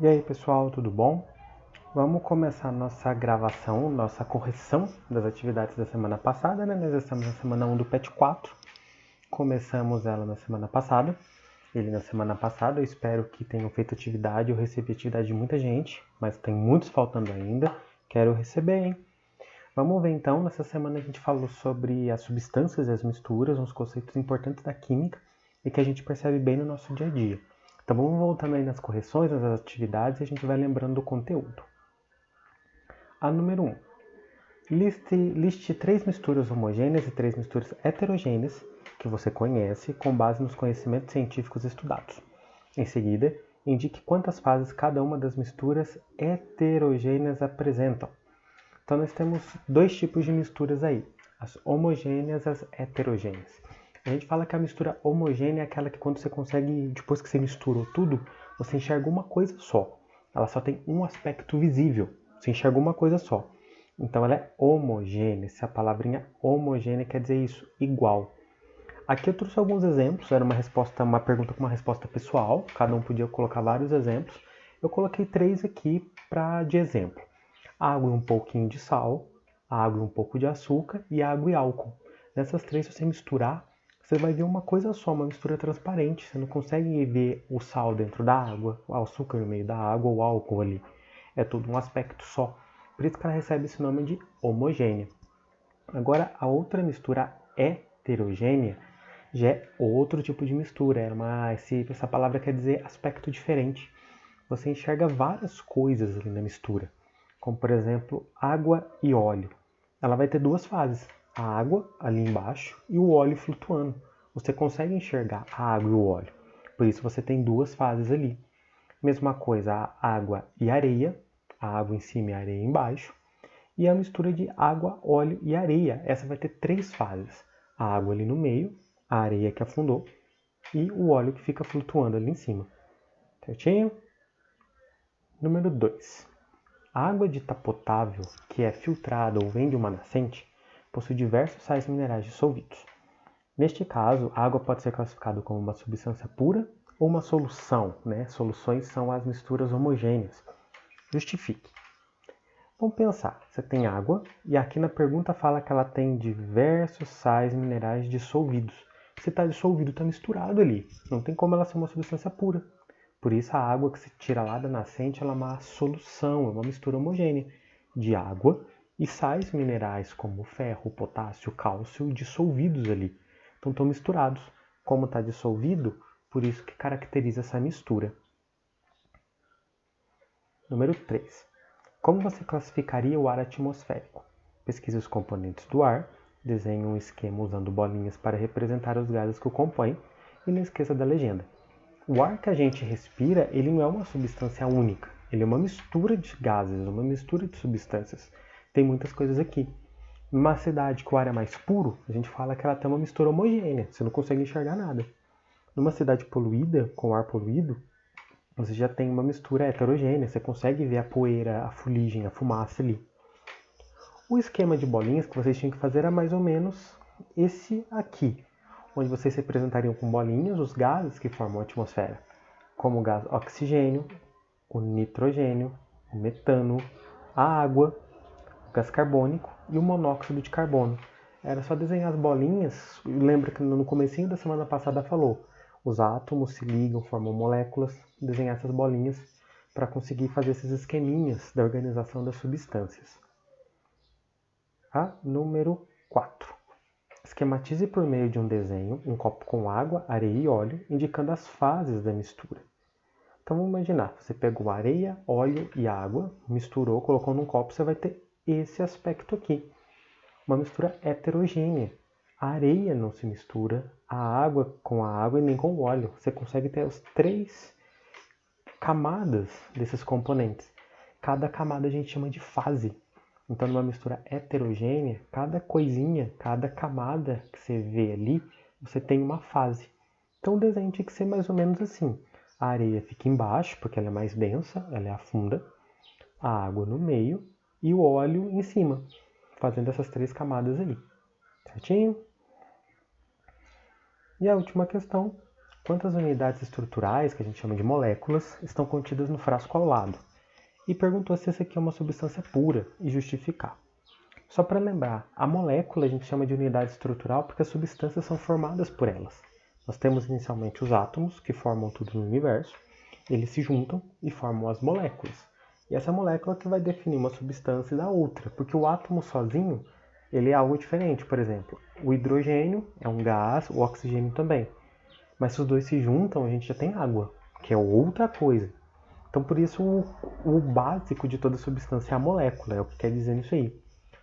E aí pessoal, tudo bom? Vamos começar nossa gravação, nossa correção das atividades da semana passada, né? Nós estamos na semana 1 do PET 4. Começamos ela na semana passada. Ele na semana passada, eu espero que tenham feito atividade. Eu recebi atividade de muita gente, mas tem muitos faltando ainda. Quero receber, hein? Vamos ver então, nessa semana a gente falou sobre as substâncias e as misturas, uns conceitos importantes da química e que a gente percebe bem no nosso dia a dia. Então vamos voltando aí nas correções, nas atividades e a gente vai lembrando do conteúdo. A número 1. Liste 3 misturas homogêneas e 3 misturas heterogêneas que você conhece com base nos conhecimentos científicos estudados. Em seguida, indique quantas fases cada uma das misturas heterogêneas apresentam. Então nós temos dois tipos de misturas aí, as homogêneas e as heterogêneas. A gente fala que a mistura homogênea é aquela que quando você consegue, depois que você misturou tudo, você enxerga uma coisa só. Ela só tem um aspecto visível, você enxerga uma coisa só. Então ela é homogênea, se a palavrinha homogênea quer dizer isso, igual. Aqui eu trouxe alguns exemplos, era uma pergunta com uma resposta pessoal, cada um podia colocar vários exemplos. Eu coloquei 3 aqui de exemplo. Água e um pouquinho de sal, água e um pouco de açúcar e água e álcool. Nessas 3, se você misturar, você vai ver uma coisa só, uma mistura transparente. Você não consegue ver o sal dentro da água, o açúcar no meio da água, o álcool ali. É tudo um aspecto só. Por isso que ela recebe esse nome de homogênea. Agora, a outra mistura heterogênea já é outro tipo de mistura. Essa palavra quer dizer aspecto diferente. Você enxerga várias coisas ali na mistura, como por exemplo água e óleo. Ela vai ter duas fases, a água ali embaixo e o óleo flutuando. Você consegue enxergar a água e o óleo, por isso você tem duas fases ali. Mesma coisa, a água e areia, a água em cima e a areia embaixo. E a mistura de água, óleo e areia, essa vai ter 3 fases, a água ali no meio, a areia que afundou e o óleo que fica flutuando ali em cima. Certinho? Número 2. A água dita potável, que é filtrada ou vem de uma nascente, possui diversos sais minerais dissolvidos. Neste caso, a água pode ser classificada como uma substância pura ou uma solução, né? Soluções são as misturas homogêneas. Justifique. Vamos pensar, você tem água e aqui na pergunta fala que ela tem diversos sais minerais dissolvidos. Se está dissolvido, está misturado ali. Não tem como ela ser uma substância pura. Por isso a água que se tira lá da nascente ela é uma solução, é uma mistura homogênea de água e sais minerais como ferro, potássio, cálcio dissolvidos ali. Então estão misturados. Como está dissolvido, por isso que caracteriza essa mistura. Número 3. Como você classificaria o ar atmosférico? Pesquise os componentes do ar, desenhe um esquema usando bolinhas para representar os gases que o compõem e não esqueça da legenda. O ar que a gente respira, ele não é uma substância única, ele é uma mistura de gases, uma mistura de substâncias. Tem muitas coisas aqui. Numa cidade que o ar é mais puro, a gente fala que ela tem uma mistura homogênea, você não consegue enxergar nada. Numa cidade poluída, com ar poluído, você já tem uma mistura heterogênea, você consegue ver a poeira, a fuligem, a fumaça ali. O esquema de bolinhas que vocês tinham que fazer era mais ou menos esse aqui, onde vocês representariam com bolinhas os gases que formam a atmosfera, como o gás oxigênio, o nitrogênio, o metano, a água, o gás carbônico e o monóxido de carbono. Era só desenhar as bolinhas, lembra que no comecinho da semana passada falou, os átomos se ligam, formam moléculas, desenhar essas bolinhas para conseguir fazer esses esqueminhas da organização das substâncias. A número 4. Esquematize por meio de um desenho um copo com água, areia e óleo, indicando as fases da mistura. Então vamos imaginar, você pegou areia, óleo e água, misturou, colocou num copo, você vai ter esse aspecto aqui. Uma mistura heterogênea. A areia não se mistura, a água com a água e nem com o óleo. Você consegue ter as 3 camadas desses componentes. Cada camada a gente chama de fase. Então, numa mistura heterogênea, cada coisinha, cada camada que você vê ali, você tem uma fase. Então, o desenho tinha que ser mais ou menos assim. A areia fica embaixo, porque ela é mais densa, ela é afunda. A água no meio e o óleo em cima, fazendo essas 3 camadas aí. Certinho? E a última questão. quantas unidades estruturais, que a gente chama de moléculas, estão contidas no frasco ao lado. E perguntou se essa aqui é uma substância pura e justificar. Só para lembrar, a molécula a gente chama de unidade estrutural porque as substâncias são formadas por elas. Nós temos inicialmente os átomos, que formam tudo no universo, eles se juntam e formam as moléculas. E essa molécula que vai definir uma substância da outra, porque o átomo sozinho, ele é algo diferente. Por exemplo, o hidrogênio é um gás, o oxigênio também. Mas se os dois se juntam, a gente já tem água, que é outra coisa. Então, por isso, o básico de toda substância é a molécula, é o que quer dizer isso aí.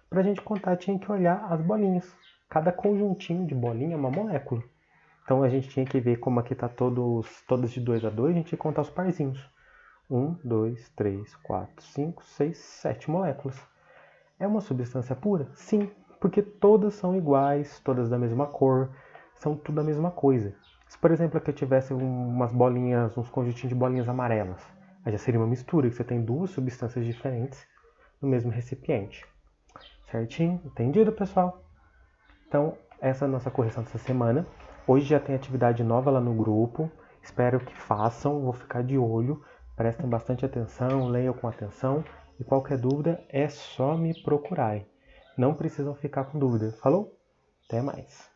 Para a gente contar, tinha que olhar as bolinhas. Cada conjuntinho de bolinha é uma molécula. Então, a gente tinha que ver como aqui está todas de 2 a 2, a gente tinha que contar os parzinhos. 1, 2, 3, 4, 5, 6, 7 moléculas. É uma substância pura? Sim, porque todas são iguais, todas da mesma cor, são tudo a mesma coisa. Se, por exemplo, aqui eu tivesse umas bolinhas, uns conjuntinhos de bolinhas amarelas, aí já seria uma mistura, que você tem duas substâncias diferentes no mesmo recipiente. Certinho? Entendido, pessoal? Então, essa é a nossa correção dessa semana. Hoje já tem atividade nova lá no grupo. Espero que façam, vou ficar de olho. Prestem bastante atenção, leiam com atenção. E qualquer dúvida é só me procurarem. Não precisam ficar com dúvida. Falou? Até mais.